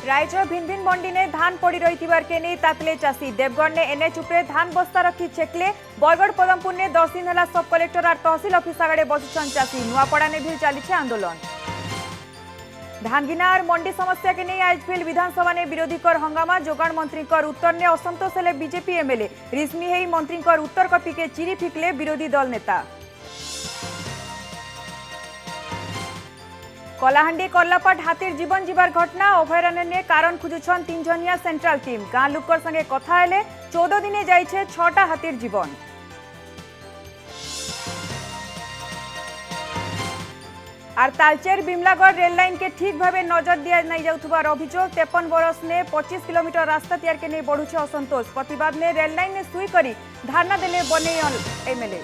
रायचर भिन्न भिन्न मंडी ने धान पड़ी रही के नहीं तातले चाषी देवगढ़ ने एनएच उपरे धान बस्ता रखी छेकले बरगढ़ पदमपुर ने 10 दिन है सब कलेक्टर और तहसिल ऑफिस आगे बसिछन चाषी नुआपड़ा ने भी चली आंदोलन। धानगिना और मंडी समस्या के नहीं आजफिल विधानसभा ने विरोधी कर हंगामा जोगाण मंत्री कर उत्तर ने असंतोष हेले बीजेपी एमएलए रिश्मी हेई मंत्री कर उत्तर कपी के चिरी फिकले विरोधी दल नेता। कलाहांडी कर्लापाट हाथीर जीवन जीवार घटना अभयारण्य कारण खुजुछन 3 जनिया सेंट्रल टीम गाँ लोकर संगे कथा हेले 14 दिने जाइछे 6टा हाथीर जीवन। और तालचेर बिमलागढ़ रेल लाइन के ठीक भाव नजर दिया नहीं जाउथबार अभियोग 53 बरस ने 25 किलोमीटर रास्ता तैयार के नहीं बढ़ुछे असंतोष प्रतिवाद में रेल लाइन ने सुई करी धारणा देले बने एमएलए।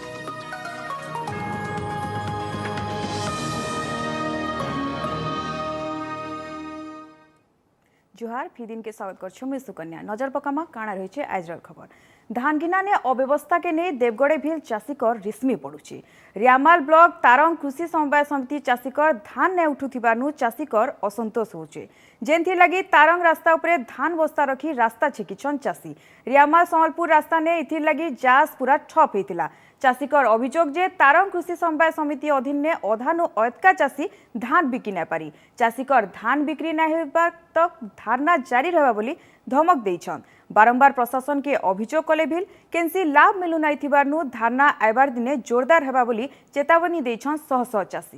जोहार फी दिन के स्वागत कर सुकन्या नजर पकामा काଣା रही आजर खबर। धानगिना ने अव्यवस्था के नहीं देवगढ़े भील चाषीकर रिश्मी पड़ुची रियामाल ब्लॉक तारंग कृषि समवाय समिति चाषीकर धान ने उठुथिबारनु चाषीकर असंतोष होचे जेनथि लगी तारंग रास्ता उपरे धान बस्ता रखी रास्ता छेकिछन चाषी रियामाल संबलपुर रास्ता ने इथि लगी जास पूरा ठप हेतिला। चाषीकर अभियोग जे तारंग कृषि समवाय समिति अधीन ने अधानु अयतका चाषी धान बिकी ना पारी चाषीकर धान बिक्री ना हेबा तक धारणा जारी रहबा बोली धमक देइछन। बारंबार प्रशासन के अभियोग कले भी केनसी लाभ मिलु नाइ थिबारनु धारणा आइबार दिने जोरदार हेबा बोली चेतावनी देइछन शह शह चाषी।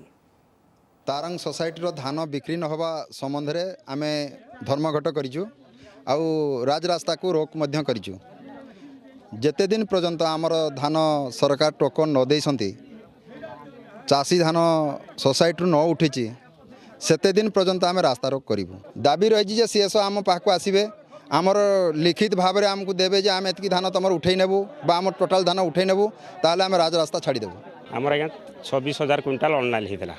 तारंग सोसाइटी धान बिक्री न होबा संबंध रे आमे धर्मघट करिजु आउ राजरास्ता को रोक मध्य करिजु। जेते दिन पर्यंत आमर धान सरकार टोकन न देइसंती चाषी धान सोसाइटी न उठिची सेते दिन पर्यंत आमे रास्ता रोक करिवु। दाबी रही जे सीएसओ आम पाखको आसीबे आमर लिखित भाव में आमको देवे जे आम एतकी धान तुम उठे नेबू बा आम टोटाल धान उठे नेबू ताले आम राजरास्ता छाड़देबू। आमर आज्ञा 26,000 क्विंटाल ऑनलाइन होता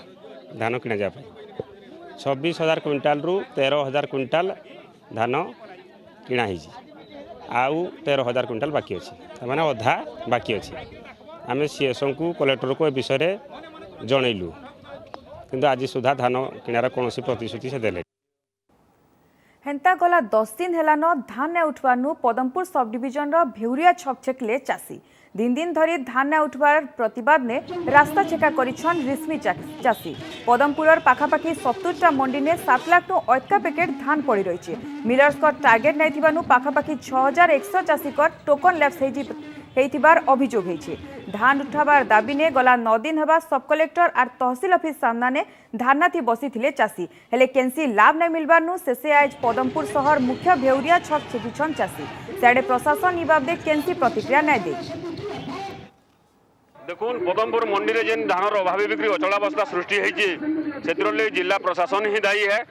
धान किना जा 26,000 क्विंटाल रु 13,000 क्विंटाल धान किना आउ 13,000 क्विंटाल बाकी अच्छी मैंने अधा बाकी अच्छी आम सीएसओ को कलेक्टर को विषय जनइलु किंतु आज सुधा धान किनार कौन प्रतिश्रुति से देले। हेन्ता गला 10 दिन हेलान धान ने उठवारनु पदमपुर सब डिविजन रो भेउरिया छक छेकले चाषी दिन दिन धरी धान ने उठवार प्रतिवाद ने रास्ता छेका करिछन रिश्मी चाषी। पदमपुरर पाखापाखी 70टा मंडी ने 7 लाख नु अयतका पैकेट धान पड़ी रही मिलर्स को टार्गेट नहीं थिबानु पाखापाखी 6100 चाषी कर टोकन लैप्स हेइथिबार अभियोग हेछि। धान उठाबार दाबी ने गला 9 दिन हेबा सब कलेक्टर और तहसिल ऑफिस सामना ने धारणा थी बसीथिले चाषी हेले केनसी लाभ नहीं मिलबारनु शेषे आज पदमपुर शहर मुख्य भेउरिया छक छेकिछन चाषी साडे प्रशासन इ बाबदे केनसी प्रतिक्रिया नै दे। देखुन पदमपुर मंडी रे जेन धानर अभावी बिक्री अचलावस्था सृष्टि होती से जिला प्रशासन ही दायी है।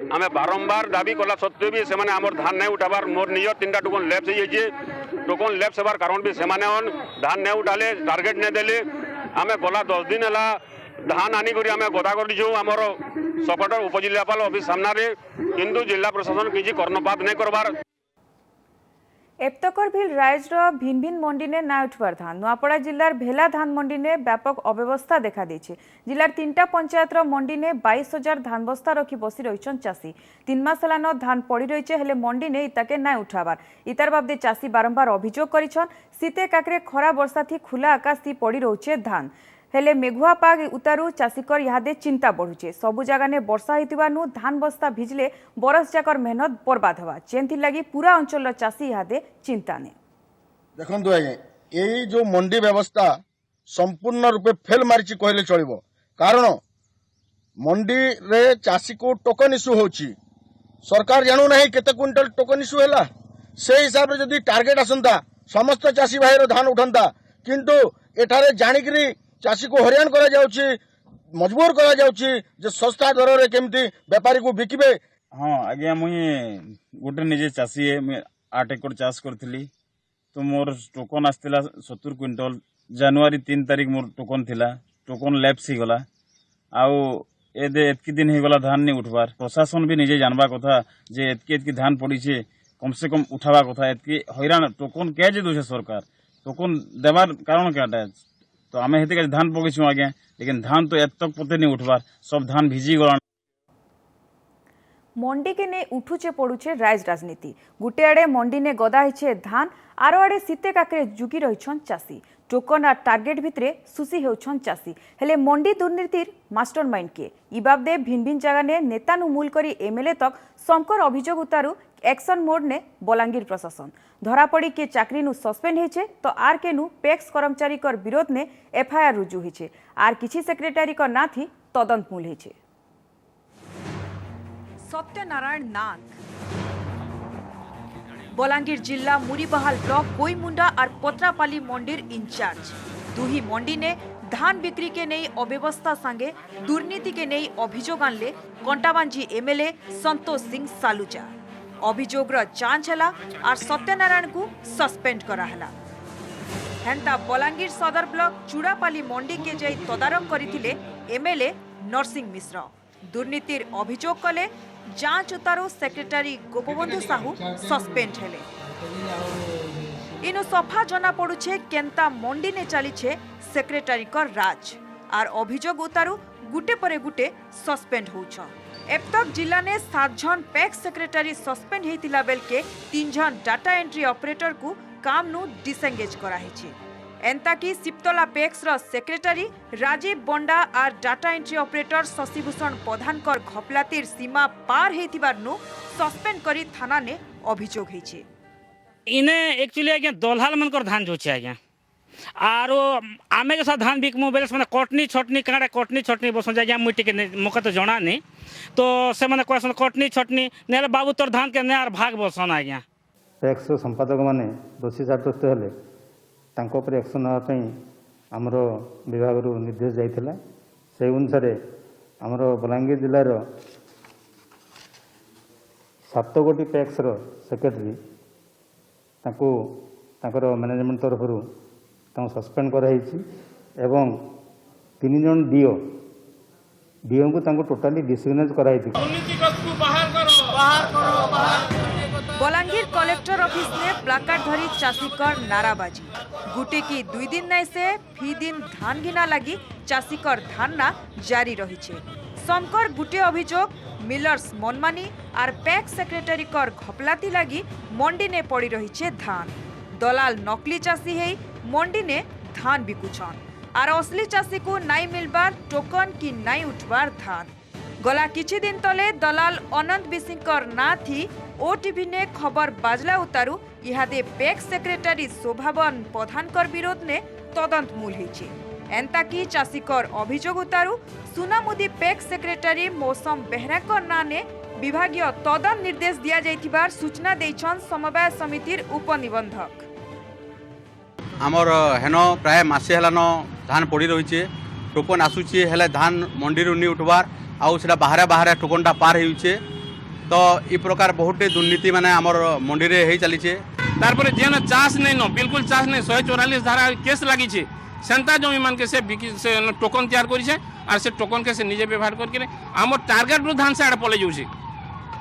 आम बारंबार दाबी कला सत्वे भी से आमर धान नहीं उठाबार मोर निज 3टा टोकन लैप्स हो टोकन लैप्स होबार कारण भी से धान नहीं उठाले टार्गेट नहीं देले आम गला 10 दिन है धान आनिक आम गदा कर आमर सकटर उपजिलापाल ऑफिस सामने किंतु जिला प्रशासन किसी कर्णपात नहीं करबार। एप्तकर भील रायजर भिन्न भिन्न मंडी ने ना उठवार धान नुआपड़ा जिलार भेला धान मंडी ने व्यापक अव्यवस्था देखा देछि। जिलार 3टा पंचायत मंडी ने 22,000 धान बस्ता रखी बसी रही चाषी 3 मास हेलान धान पड़ी रही हेले मंडी ने इताके ना उठाबार इतार बाबदे चाषी बारंबार अभियोग करिछन। शीते काकरे खरा वर्षा थी खुला आकाश थी पड़ी रहुछे धान हेले मेघुआ पाग उतारू चाषीकर इहादे चिंता बढ़ुचे सबु जगह ने वर्षा होइतिबानु धान बस्ता भिजले बरस जाकर मेहनत बर्बाद हवा जेनथि लगी पूरा अंचल चाषी इहादे चिंता ने। देखंतु आगे यही जो मंडी व्यवस्था संपूर्ण रूपे फेल मारिची कहले चलिबो कारण मंडी रे चाषी को टोकन इश्यू होची सरकार जानू नहीं केते क्विंटल टोकन इश्यू हैला से हिसाब रे जदी टार्गेट आसंता समस्त चाषी भाईर धान उठंता किंतु एठारे जानिकरी चाषी को हरियाण करा जाउची मजबूर करा जाउची जे सस्ता दर रे केमती व्यापारी को बिकिबे। हाँ आज्ञा मुई गोटे निजे चाषी है मुई 8 एकड़ चाष करथिली तो मोर टोकन आसतिला 70 क्विंटल जनवरी 3 तारिख मोर टोकन थिला टोकन लैप्स ही गला आउ एदे एतकी दिन ही गला धान नहीं उठबार प्रशासन भी निजे जानबा कथा जे एतकी धान पड़ी छे कम से कम उठाबा कथा एतकी हैरान टोकन के जे दोछे सरकार टोकन देवार कारण क्या तो आम हेते धान पकईचु आज्ञा लेकिन धान तो एतक पते नहीं उठबार सब धान भिजी गला। मंडी के ने उठुचे पड़ुचे राइज राजनीति गुटे आड़े मंडी ने गदा होइछे धान आरो आड़े सीते काकरे जुगी रहिछन चासी टोकन आ टार्गेट भितरे सुसी हेउछन चासी हेले मंडी दुर्नीतिर मास्टरमाइंड के इ बाबदे भिन्न भिन्न जगह ने नेतानु मूल करी एमएलए तक समकर अभियोग उतारू एक्शन मोड ने बलांगीर प्रशासन धरा पड़ी के चाकरी नु सस्पेंड हेछे तो आर के नु पैक्स कर्मचारी कर विरोध ने एफआईआर रुजु हेछे आर किछि सेक्रेटरी कर ना थी तदंत मूल हेछे। सत्यनारायण नाग बलांगीर जिला मुरीबाहाल ब्लॉक कोईमुंडा और पत्रापाली मंडीर इंचार्ज दुही मंडी ने धान बिक्री के नहीं अव्यवस्था संगे दुर्नीति के नहीं अभियोग आनले कंटाबांजी एमएलए संतोष सिंह सालुजा अभियोगर जांच हला और सत्यनारायण को सस्पेंड करा हला हेंता बलांगीर सदर ब्लॉक चूड़ापाली मंडी के जाई तदारक करिथिले एमएलए नरसिंह मिश्र दुर्नीतिर अभियोग कले जांच उतारू सेक्रेटरी गोपबंधु साहू सस्पेंड हेले इनु सफा जना पड़ुछे केंता मंडी ने चलीछे सेक्रेटरी कर राज आर अभियोग उतारू गुटे परे गुटे सस्पेंड होउछ अब तक जिला ने 7 जन पैक्स सेक्रेटरी सस्पेंड हेतिला बेल के 3 जन डाटा एंट्री ऑपरेटर को काम नु डिसएंगेज करा हेछि एंता कि सिप्तला पैक्स रो सेक्रेटरी राजीव बंडा और डाटा एंट्री ऑपरेटर शशिभूषण प्रधान कर घपलातिर सीमा पार हेतिबार नु सस्पेंड करी थाना ने अभियोग हेछि इने एक्चुअली आज्ञा दलहाल मनकर धान जोचे आज्ञा आरो आमे के साथ धान बिक मोबाइल से कटनी छटनी काड़ा कटनी छटनी बस आज्ञा मुई टिके मका तो जणा नहीं तो से माने कहसन कटनी छटनी नेले बाबू तोर धान के नेर भाग बसन आज्ञा पैक्स संपादक माने दोषी साब्यस्त हेले तांको पर एक्शन नेवा पई हमरो विभाग रु निर्देश जाइथिला से अनुसार हमरो बलांगीर जिल्ला रो 7 गोटी पैक्स रो सेक्रेटरी तांको तांकर मैनेजमेंट तरफ रु तांको सस्पेंड करा हिची एवं 3 जन डीओ को तांको टोटली डिसमिनेज करा हिची बलांगीर कलेक्टर ऑफिस ने प्लाकार्ड धरी चाषी कर नाराबाजी गुटे की 2 दिन नहीं से फी दिन धान घिना लगी चाषी कर धानना जारी रही छे समकर गुटे अभियोग मिलर्स मनमानी और पैक्स सेक्रेटरी कर घपलाती लगी मंडी ने पड़ी रही छे धान दलाल नकली चाषी है मंडी ने धान बिकुछन और असली चाषी को नाई मिलबार टोकन की नाई उठवार धान गला किछि दिन तले दलाल अनंत बिसिंकर ना थी ओटीवी ने खबर बाजला उतारू इहादे पैक्स सेक्रेटरी शोभावन प्रधान कर विरोध ने तदंत मूल हेछि एंता कि चाषीकर अभियोग उतारू सुनामुदी पैक्स सेक्रेटरी मौसम बेहराकर ना ने विभागीय तदंत निर्देश दिया जाइथिबार सूचना देइछन समवाय समितिर उपनिबंधक आमर हेन प्राय मासे हेलान धान पड़ी रही टोकन आसूची हेले धान मंडी नी उठबार आउ सेटा बाहर बाहर टोकनटा पार होउछे तो इ प्रकार बहुटे दुर्नीति माने आमर मंडी रे हेई चलीछे तारपरे जेन चाष नहीं न बिल्कुल चाष नहीं 144 धारा केस लगी छे सेंता जमी मान के से टोकन तैयार करी छे और से टोकन के से निजे व्यवहार करके आमर टार्गेट रु धान से आड़े पले जाउछे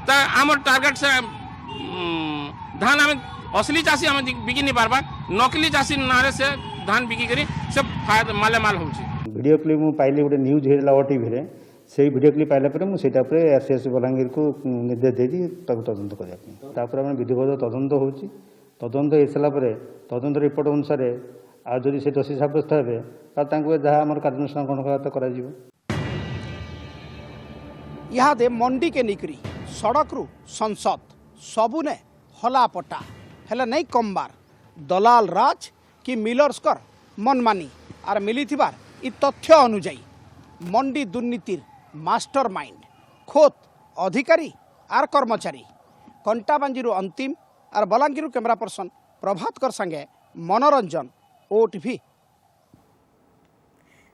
त आमर टार्गेट से धान आम असली चाषी आम बिकी नहीं पारबा नकली चाषी नारे से धान बिकी करी सब माले माल होउछे वीडियो क्लिप मु पाइली गोटे न्यूज हेला ओटीवी रे से वीडियो क्लिप पाइला पर मुझे एसएस बलांगीर को निर्देश देती तदंत करने विधिवत तदंत होती तदंत हो सारापर तदंत रिपोर्ट अनुसार आदि से दोषी सब्यस्त हे जहाँ आम कार्यानुष्ठान ग्रहण कर इहादे मंडी के निकरी सड़क रु संसद सबुने हलापटा हेले नहीं कमबार दलाल राज कि मिलर्स कर मनमानी आर मिली इ तथ्य अनुजाई मंडी दुर्नीतिर मास्टर माइंड खोत अधिकारी आर कर्मचारी कंटाबांजी अंतिम आर बलांगीर कैमरा पर्सन प्रभातकर संगे मनोरंजन ओटीवी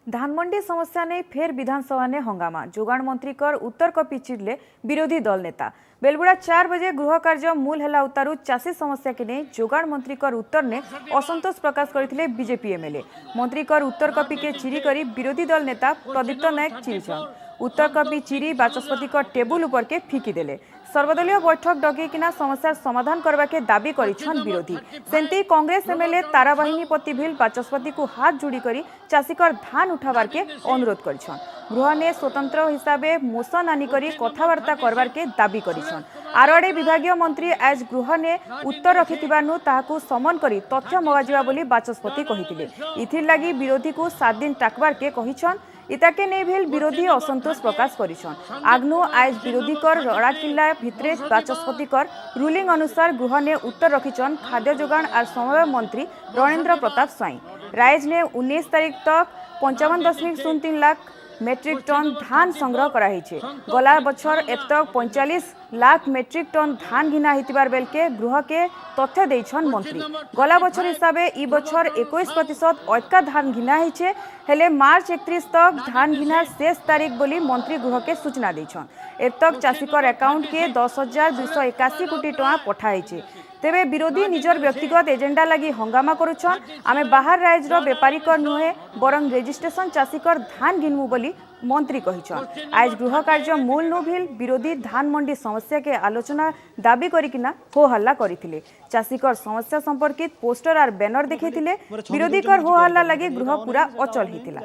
धानमंडी समस्या ने फेर विधानसभा ने हंगामा जोगाण मंत्री कर उत्तर कपी चिड़ले विरोधी दल नेता बेलबुड़ा 4 बजे गृह कार्य मूल हेला उतारू चाषी समस्या के नहीं जोगाण मंत्री कर उत्तर ने असंतोष प्रकाश करथिले बीजेपी एमएलए मंत्री कर उत्तर कपी के चिरी करी विरोधी दल नेता प्रदीप्त नायक चिरीछन उत्तर कपी चिरी बाचस्पति टेबुल ऊपर के फिकी देले सर्वदलीय बैठक डकैकिना समस्या समाधान करबा के दाबी करिछन विरोधी। सेंती कांग्रेस एमएलए ताराबाहिनी पति भिल बाचस्पति को हाथ जोड़ी करी चाषीकर धान उठाबार के अनुरोध करिछन। गृह ने स्वतंत्र हिसाबे मोशन आनी करी कथबार्ता करबार के दाबी करिछन। आरआरडे विभागीय मंत्री आज गृह ने उत्तर रखिथिबारनु ताहाकु समन करी तथ्य मगाजिबा बोली बाचस्पति कहिथिले। इथिर लागि विरोधी को 7 दिन टाकबार के कहिछन। इताके नै भेल विरोधी असंतोष प्रकाश करिछन। आग्नु आज विरोधी कर रड़ा किल्ला भितरे बाचस्पति कर रूलिंग अनुसार गृह ने उत्तर रखिछन खाद्य जोगाण और समवाय मंत्री रणेंद्र प्रताप स्वाई। राइज ने 19 तारीख तक 55.03 लाख मेट्रिक टन धान संग्रह कराइछे। गला बछर एतक 45 लाख मेट्रिक टन धान घिना हितिबार बेल के गृह के तथ्य देछन मंत्री। गला बछर हिसाबे ई बछर 21% अटका धान घिना हिचे हेले मार्च 31 तक धान घिनार शेष तारीख बोली मंत्री गृह के सूचना देछन। एतक चाषीकर अकाउंट के 10,281 कोटी टका पठाइछे। तेबे विरोधी निजर व्यक्तिगत एजेंडा लगी हंगामा करुछन। आमे बाहर राज्यर बेपारी कर नुहे बरं रेजिस्ट्रेशन चाषीकर धान घिनमु बोली मंत्री कहिछन। आज गृह कार्य मूल नुभिल विरोधी धान मंडी समस्या के आलोचना दाबी करिकिना हो हल्ला करिथिले। चाषीकर समस्या संपर्कित पोस्टर और बैनर देखैथिले। विरोधी कर हो हल्ला लगी गृह पूरा अचल हितिला।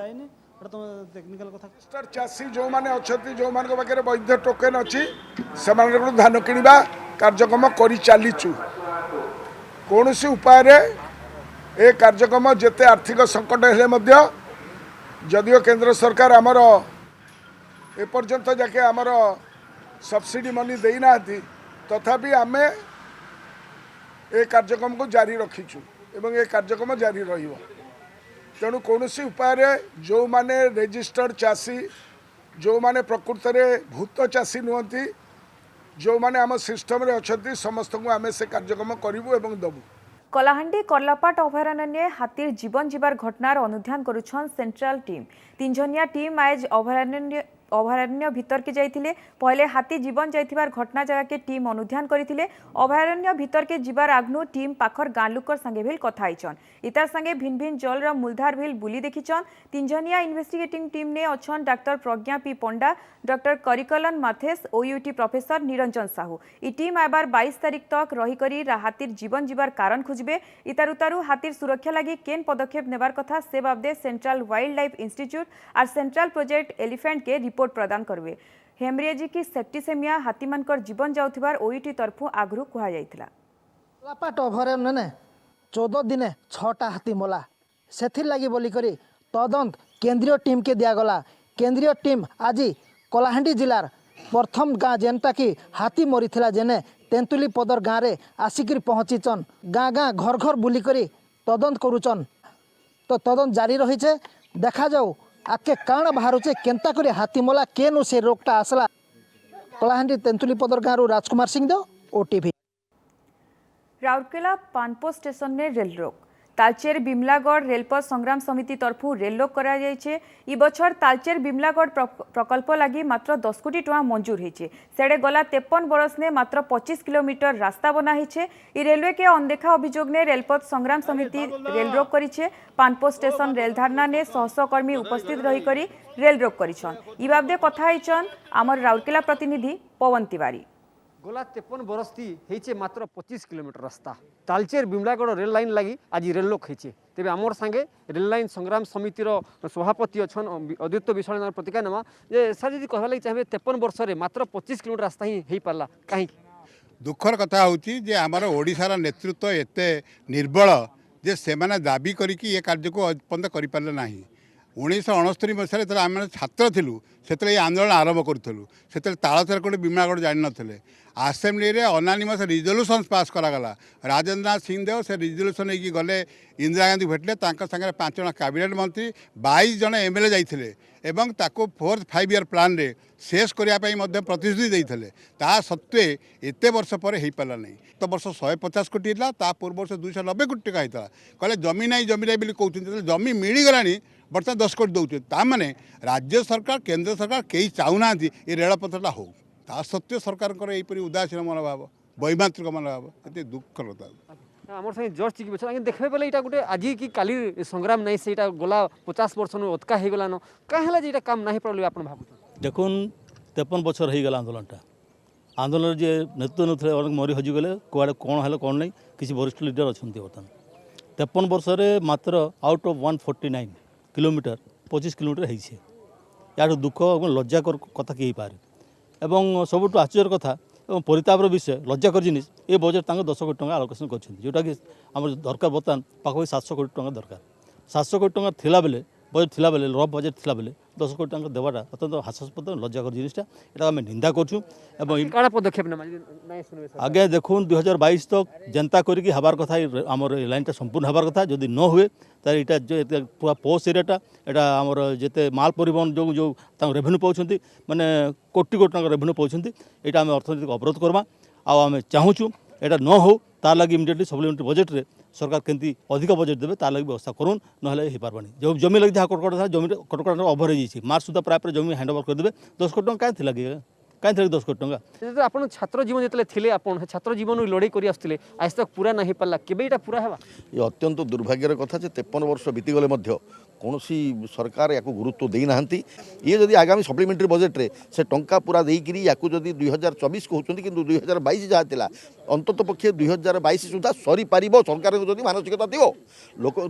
चाषी जो माने अछती जो मान पाखे वैध टोकेन अच्छी से धान किणवा कार्यक्रम कर चलीचु। कौन सी उपाय ए कार्यक्रम जिते आर्थिक संकट हेले जदियो केंद्र सरकार आमर एपर्यंत जाके आमर सब्सिडी मनी देना तथापि आम ए कार्यक्रम को जारी रखीचु एवं ए कार्यक्रम जारी रहिबो। तेणु कौन सी उपाय जो माने रेजिस्टर्ड चाषी जो माने प्रकृत में भूत चाषी नुहति जो माने आम सिस्टम रे अछंती समस्त को आम से कार्यक्रम करूँ एवं दबू। कलाहांडी कर्लापाट अभयारण्य हाथीर जीवन जीवार घटनार अनुध्यान करुछन सेंट्रल टीम। 3 जनिया टीम आज अभयारण्य भितर के जाइथिले। पहले हाथी जीवन जाइथिबार घटना जगह के टीम अनुध्यान करिथिले। अभयारण्य भितर के जीवार आग्नु टीम पाखर गाँ लुकर संगे भिल कथा आइछन। इतार संगे भिन्न भिन्न जलर मूलधार भिल बुली देखिछन। 3 जनिया इन्वेस्टिगेटिंग टीम ने अछन doctor Pragya P Panda, doctor Karikalan माथेस, ओयूटी प्रोफेसर निरंजन साहू। ई टीम आबार 22 तारीख तक रही करी हाथीर जीवन जीवार कारण खुजबे। इतार उतारू हाथीर सुरक्षा लगी केन पदक्षेप नेबार कथा से बाबदे सेंट्रल वाइल्ड लाइफ इंस्टीट्यूट और सेंट्रल प्रोजेक्ट एलिफेंट के रिपोर्ट प्रदान करबे। हेमरेजी की सेप्टिसेमिया हाथी मानकर जीवन जाउथिबार ओईटी तरफु आगरु कुहा जाइथिला। लापाट अभयारण्य ने 14 दिने 6टा हाथी मोला सेथिर लागि बोली करी तदंत केंद्रीय टीम के दिया गला। केंद्रीय टीम आज कलाहांडी जिलार प्रथम गाँ जेनटा कि हाथी मरीथिला जेने तेंतुली पदर गाँव रे आसिक पहुँचीचन। गाँ गाँ घर घर बुली करी तदंत करुचन। तो तदंत जारी रही है। देखा जाऊ आके काण बाहरुचे केंता करी हाथी मोला केनु से रोगटा आसला। कलाहांडी तेंतुली पदर गाँव राजकुमार सिंहदेव ओटीवी। राउरकेला पानपो स्टेशन ने रेल रोक। तालचेर बिमलागढ़ रेलपथ संग्राम समिति तरफु रेल रोक करा जायछे। ई बछर तालचेर बिमलागढ़ प्रकल्प लगी मात्र 10 कोटी टका मंजूर होइछे। सेडे गला 53 बरस ने मात्र 25 किलोमीटर रास्ता बना होइछे। ई रेलवे के अनदेखा अभियोग ने रेलपथ संग्राम समिति रेल रोक करिछे। पानपो स्टेशन रेल धारणा ने सहकर्मी उपस्थित रही करी रेल रोक करिछन। ई बाबदे कथा आइछन आमर राउरकेला प्रतिनिधि पवन तिवारी। गला 53 बरस थी हेचे मात्र 25 किलोमीटर रास्ता तालचेर बिमलागढ़ रेल लाइन लगी आज रेल लोक हेचे। तेबे आमर संगे रेल लाइन संग्राम समितिर सभापति अच्छन अद्वैत विश्वाल प्रतिज्ञानामा जे सर जी कहवा लगी चाहिए 53 वर्ष रे मात्र 25 किलोमीटर रास्ता ही हेई पारला काहे दुखर कथा होची जे आमर ओडिशार नेतृत्व एते निर्बल जे सेमाने दाबी करिकि ये कार्य को अपंद करि पारले नाही। 1969 मसीह जो आम छात्र थिलु से आंदोलन आरंभ करूँ से तालचेर कोटे बिमलागढ़ जान नथिले। आसेम्बली रे अनानिमस रिजोल्यूशन पास करागला। राजेंद्र नाथ सिंहदेव से रिजोल्यूशन होगी गले इंदिरा गांधी भेटले सागे 5 जन कैबिनेट मंत्री 22 जन एमएलए जाइथिले एवं ताको 4th 5 ईयर प्लान रे शेष करने प्रतिश्रुति देते ता सत्वे एत वर्ष पर हो पारा नहीं। तो वर्ष 150 कोटी था पूर्व वर्ष 290 कोटी टका होता कहले जमी ना बोली कहते जमी मिलगला बर्तमान 10 कोटी दौर ताने राज्य सरकार केंद्र सरकार कई चाहूना ये रेलपथटा हो ता सत्वे सरकार यहीपरी उदासीन मनोभाव वैमात्रिक मनोभाव ये दुखर कथा। आम संगे जस्ट चिकी बच्चा देखबे बेले इटा गोटे आज कि काली संग्राम नहीं से गला 50 वर्ष अटका हो गलान कहीं काम नहीं पड़े आप भाव देखुन 53 बछर हो गला आंदोलनटा आंदोलन जे नेतृत्व नौते अनेक मरी हजिगले कुआड़े कौन है कौन नहीं किसी वरिष्ठ लीडर अच्छा बर्तमान 53 वर्ष मात्र आउट ऑफ 149 किलोमीटर 25 किलोमीटर होइछे यार दुख और लज्जाकर कथा किए पारे एवं सबुठ आश्चर्य कथा और परितापर विषय लज्जाकर जिनिस ये बजेट 10 कोटी टंका आलोकेशन जोटा कि आम दरकार बर्तमान पाखा 700 कोटी टंका दरकार 700 कोटी टंका थिला बेले बजेट थिला बेले रफ बजेट थिला बेले 10 कोटी टंका देवाटा अत्यंत हास्यास्पद लज्जाकर जिनिसटा एटा आम निंदा करछू एवं काड़ा पदक्षेप आगे देखुन 2022 तक जनता करिकी हबार कथा आमर लाइनटा संपूर्ण हबार कथा जदि न हुए तार इटा जो पूरा पोस्ट एरियाटा एटा आमर जेते माल परिवहन जो जो रेवेन्यू पाउछंती माने कोटी कोटी टंका रेवेन्यू पाउछंती एटा आम अर्थनीतिक अवरोध करबा आ आम चाहूँ एटा न हो तार लगी इमिडिएटली सप्लीमेंटरी बजेट रे सरकार केमती अधिक बजेट देवे तार लगी व्यवस्था करूँ ना हो पारबानी जो जमी लगी जहाँ कटकटा था जमी कटकटा ओभर हो मार्च सुधा प्राय जमी हैंड ओवर करदे 10 कोटी टंका कहीं लगे कहीं 10 कोटी टंका आप छात्र जीवन जो थे आप छात्र जीवन लड़ाई कर आसते आज तक पूरा नहीं पारा केवे पूरा है ये अत्यंत दुर्भाग्यर कथा 53 वर्ष बीतीगले कौन सरकार या गुरुत्व देना ये जदि आगामी सप्लीमेंटरी बजेट रे से टंका पूरा देकर या जदि 2024 कहते कि 2022 जहाँ था अंतत पक्षे 2022 सुधा सरी पार सरकार जदि मानसिकता थी लोक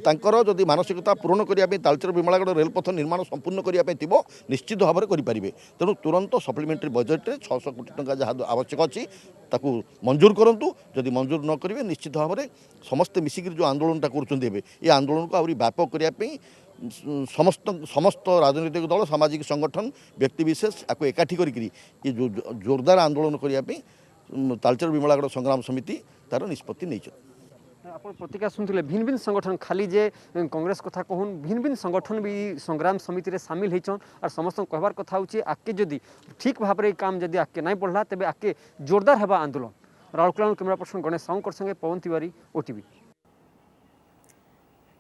जदि मानसिकता पूरण करने तालचेर विमलागढ़ रेलपथ निर्माण संपूर्ण करने थी निश्चित भाव में करेंगे तेणु तुरंत सप्लीमेंटरी बजेट रे 600 कोटी टंका जहाँ आवश्यक अच्छी ताकू मंजूर करूँ जदि मंजूर न करेंगे निश्चित भाव में समस्ते मिसिक जो आंदोलनटा कर आंदोलन को आहरी व्यापक करने समस्त राजनीतिक दल सामाजिक संगठन व्यक्तिविशेष आपको एकाठी करी ये जो जोरदार आंदोलन करने तालचेर विमलागढ़ संग्राम समिति तार निष्पत्ति नहीं आप प्रतिक्रिया शुणुले भिन्न भिन्न संगठन खाली जे कांग्रेस कथा कहून भिन्न भिन्न संगठन भी संग्राम समिति रे शामिल होचन और समस्त कहबार कथा होची आके जदि ठीक भाव में काम जदि आके नहीं बढ़ला तेबे आके जोरदार हेबा आंदोलन। राउरकेला कैमरा पर्सन गणेश साउंकर संगे पवन तिवारी ओटीवी।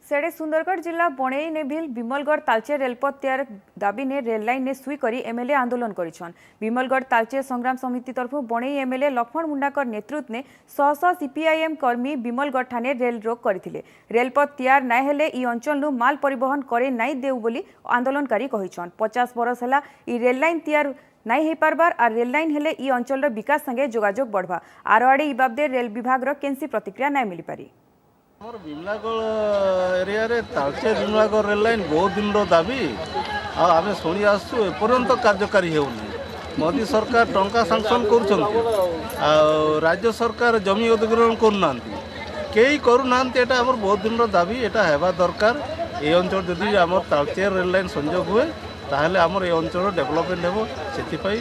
सेडे सुंदरगढ़ जिला बणई नेभिल विमलगढ़ तालचेर रेलपथ तैयार दाबी ने रेल लाइन ने सुई करी एमएलए आंदोलन करिछन। विमलगढ़ तालचेर संग्राम समिति तरफ बणई एमएलए लक्ष्मण मुंडाकर नेतृत्व ने शह सीपीआईएम कर्मी विमलगढ़ ठाने रेल रोक करथिले। रेलपथ तैयार नाय हेले ई अंचल नु माल परिवहन करे नाय देउ बोली आंदोलनकारी कहिछन। 50 बरस हला ई रेल लाइन तैयार नाई हो पारबार आ रेल लाइन हेले ई अंचल विकास संगे जोगाजोग बढ़वा आर आड़े ई बाबदे रेल विभाग रो केनसी प्रतिक्रिया नाय मिली पारी। आमर विमलागढ़ एरिया रे तालचेर विमलागढ़ रेल लाइन बहुत दिन दाबी आम शुणी आसु एपर्यंत कार्यकारी होनी मोदी सरकार टंका सांक्शन कर राज्य सरकार जमी अधिग्रहण करना कई करूना आमर बहुत दिन दाबी एटा हेबा दरकार ये अंचल जदि आम तालचेर रेल लाइन संजोग हुए ताहले आमर ये अंचल डेभलपमेंट हेबो से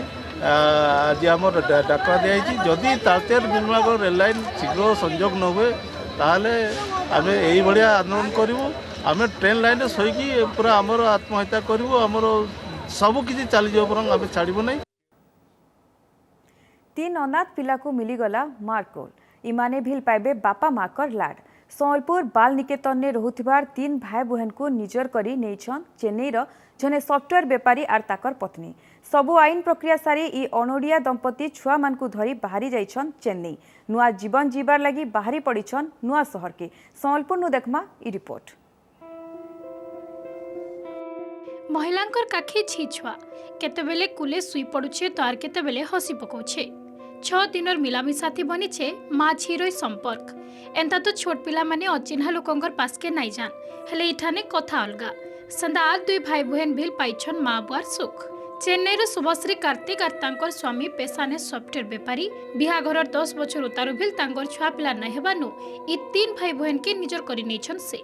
आज आम डाकरा दिखाई जदि तालचेर विमलागढ़ रेल लाइन शीघ्र संजोग न हुए ताहले आम यही भाया आंदोलन करूँ आम ट्रेन लाइन शोकी पूरा आमर आत्महत्या करूँ आमर सबकि चली आम छाड़ू ना। 3 अनाथ पिला को मिलीगला मार्कोल इमाने भिल पाइबे बापा माकर लाड। संबलपुर बाल निकेतन ने रहुथिबार 3 भाई बहन को निजर करी नेछन चेन्नई जने सॉफ्टवेयर बेपारी आर ताकर पत्नी। सबु आईन प्रक्रिया सारी ई अनोडिया दंपति छुआ मान को धरी बाहरी जाइछन चेन्नई नुआ जीवन जीवार लगी बाहरी पड़िछन नुआ शहर के। संबलपुर नु देखमा ई रिपोर्ट। महिलांकर काखी छी छुआ केतेबेले कुले सुई पड़ुछे तो आर केतेबेले हसी पकाउछे। 6 दिनर मिलामिशा थी बनीछे माँ झीरोई संपर्क एंता तो छोट पिला माने अचिन्हा लोकंकर पास के नाई जान हेले इठाने कथा अलगा संदा आग 2 भाई बहन भिल पाइछन माँ बुआर सुख। चेन्नई रो शुभश्री कार्तिक और तांकर स्वामी पेशाने सॉफ्टवेयर बेपारी बिहाघर 10 बछर उतारू भिल तांकर छुआ पिला नहीं हेबानु ई 3 भाई बहन के निजर करी नेछन से।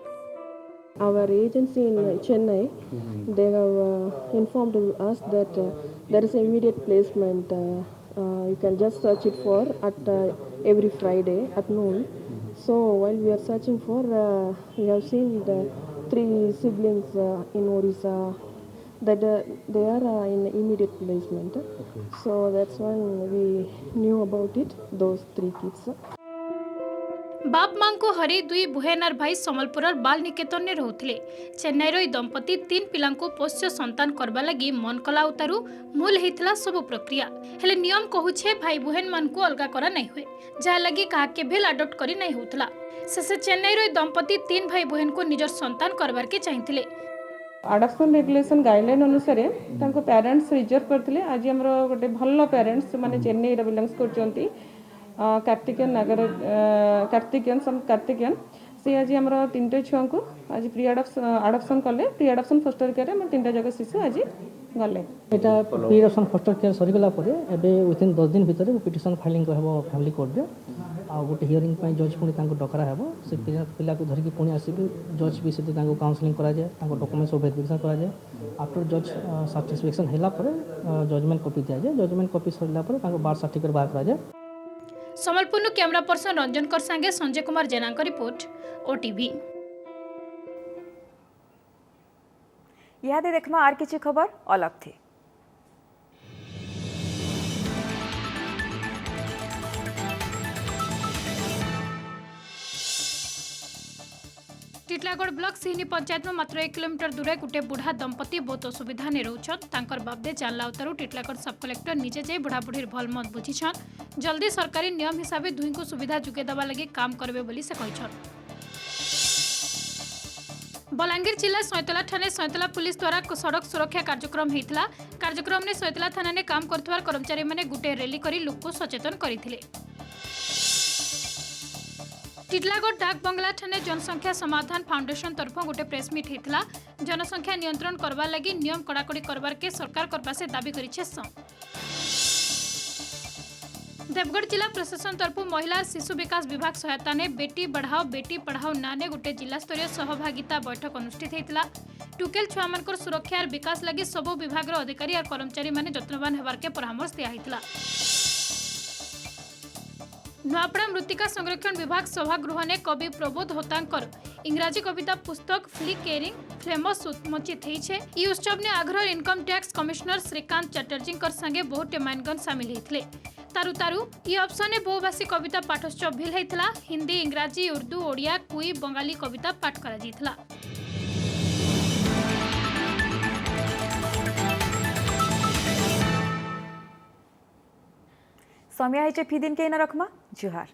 Our agency in Chennai, they have informed us that there is immediate placement. You can just search it for at every Friday at noon. So while we are searching for, we have seen the 3 siblings in Orissa that they are in immediate placement. So that's when we knew about it, those 3 kids. बाप मां को हरे 2 बहन और भाई संबलपुर बाल निकेतन ने रहउथिले। चेन्नई दंपति 3 पिला को पोष्य संतान करबा लगी मन कला उतारू मूल हेतला सब प्रक्रिया हेले नियम कहूछे भाई बहन मान को अलगा करा नहीं हुए जा लगी कहा के भेल अडॉप्ट करी नहीं होतला। शेष चेन्नई दंपति 3 भाई बहन को निजर संतान करबार के चाहिथिले आडप्शन रेगुलेशन गाइडलाइन अनुसार पेरेंट्स रिजर्व करते आज आम गोटे भल पेरेंट्स मैंने चेन्नई बिलंग्स कर कार्तिकेयन नागर कार्तिकेयन से आज आम 3टा छुआ को आज प्री आडप्शन कले प्री आडप्शन फोस्टर केयर में 3टा जगह शिशु आज गले এটা প্রি অপশন ফস্টার কেয়ার সরিগলা পরে এবে উইথিন 10 দিন ভিতরে পিটিশন ফাইলিং হবো ফ্যামিলি কোর্টরে ଆଉ ଗୋଟେ ହିୟରିଂ ପାଇଁ ଜଜ୍ ପୁଣି ତାଙ୍କୁ ଡକରା ହେବ ସେ ପିଲାକୁ ଧରିକି ପୁଣି ଆସିବି ଜଜ୍ ବି ସେଠି ତାଙ୍କୁ କାଉନସିଲିଂ କରାଯାଏ ତାଙ୍କ ଡକୁମେଣ୍ଟ ସବୁ ଭେରିଫିକେସନ୍ କରାଯାଏ ଆଫ୍ଟର ଜଜ୍ ସାଟିସ୍ଫ୍ୟାକ୍ସନ୍ ହେଲା ପରେ ଜଜମେଣ୍ଟ କପି ଦିଆଯାଏ ଜଜମେଣ୍ଟ କପି ସରିଲା ପରେ ତାଙ୍କୁ ବାର୍ଥ ସାର୍ଟିଫିକେଟ୍ ବାହାର କରାଯାଏ। ସମ୍ବଲପୁରରୁ କ୍ୟାମେରା ପର୍ସନ ରଞ୍ଜନଙ୍କ ସାଙ୍ଗେ ସଞ୍ଜୟ କୁମାର ଜେନାଙ୍କ ରିପୋର୍ଟ ଓଟିଭି। इहादे देखमा आर किछि खबर अलग थी। टिटलागढ़ ब्लॉक सिहनी पंचायत में मात्र 1 किलोमीटर दूर गोटे बुढ़ा दंपति बहुत असुविधा ने रोचन तांकर बाबदे जानला उतारू टिटलागढ़ सब कलेक्टर निजे जाई बुढ़ा बुढ़ीर भल मत बुझीछन जल्दी सरकारी नियम हिसाब दुई को सुविधा जुगे दबा लगी काम करबे बोली से कहिछन। बलांगीर जिला सैतला थाने सैतला पुलिस द्वारा सड़क सुरक्षा कार्यक्रम होता कार्यक्रम में सैतला थाना ने काम कर कर्मचारी मैंने गोटे रैली कर लोक को सचेतन करते। टिटलागढ़ डाक बंगला ठाने जनसंख्या समाधान फाउंडेशन तरफ गोटे प्रेस मीट होता जनसंख्या नियंत्रण करवा लगी नियम कड़ाकड़ी करवार के सरकार करपा से दाबी करिछे। देवगढ़ जिला प्रशासन तरफ महिला शिशु विकास विभाग सहायता ने बेटी पढ़ाओ नाने गोटे जिला स्तरीय सहभागिता बैठक अनुष्ठित होता टुकेल छुआ मान सुरक्षा और विकास लगी सबु विभाग अधिकारी और कर्मचारी माने जत्नवान होबार के परामर्श दिया होता। नुआपड़ा मृत्तिका संरक्षण विभाग सभागृह ने कवि प्रबोध होतांकर इंग्राजी कविता पुस्तक फ्ली केयरिंग फेमस उन्मोचित होइछे। ई उत्सव ने आग्रह income tax commissioner Shrikant Chatterjee संगे बहुत माइनगन सामिल होते तारु तारु ई अवसर ने बहुभाषी कविता पाठोत्सव भी होता हिंदी इंग्राजी उर्दू ओडिया कुई बंगाली कविता पाठ करा जायतिला। समय है फी दिन के न रखमा जुहार।